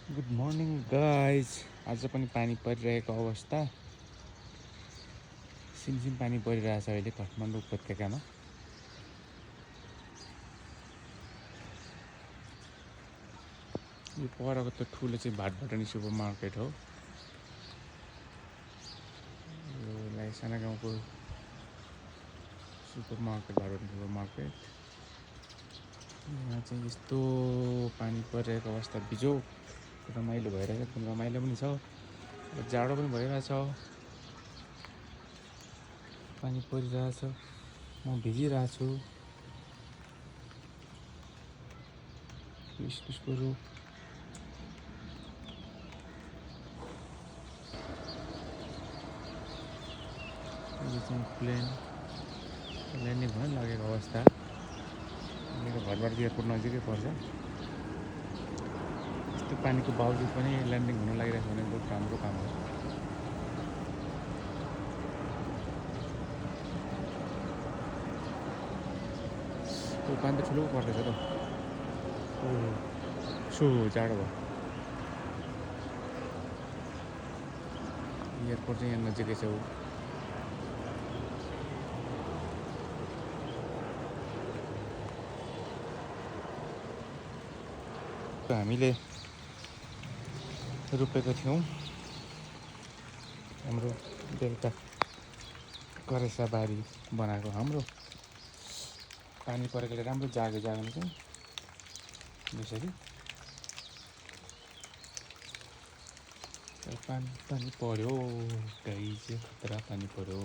Good morning guys. आज पनि पानी परिरहेको अवस्था। सिमसिम पानी परिरहेछ अहिले काठमाडौँ उपत्यकामा। यो परको त ठुलो चाहिँ भाटभटानी सुपर मार्केट हो। यो साना गाउँको सुपर मार्केट, भाटभटानी सुपर मार्केट। यहाँ चाहिँ यस्तो पानी परिरहेको अवस्था, बिजोग रमाइलो भइरहेछ। एकदम रमाइलो पनि छ, जाडो पनि भइरहेछ। पानी परिरहेछ, म भिजिरहेछु। इस्कुसको रुख, यो चाहिँ प्लेन ल्यान्डिङ हुन लागेको अवस्था। मेरो घरबाट एयरपोर्ट नजिकै पर्छ। यस्तो पानीको बावजुद पनि ल्यान्डिङ हुन लागिरहेको छ भने बहुत राम्रो काम हो। त्यो पानी त ठुलो पर्दैछ त। सो जाडो भयो। एयरपोर्ट चाहिँ यहाँ नजिकै छ। हामीले रोपेको थियौँ हाम्रो बेलुका करेसा बारी बनाएको। हाम्रो पानी परेकोले राम्रो जाग्यो चाहिँ यसरी पानी पर्यो, गाई चाहिँ खतरा पानी पर्यो।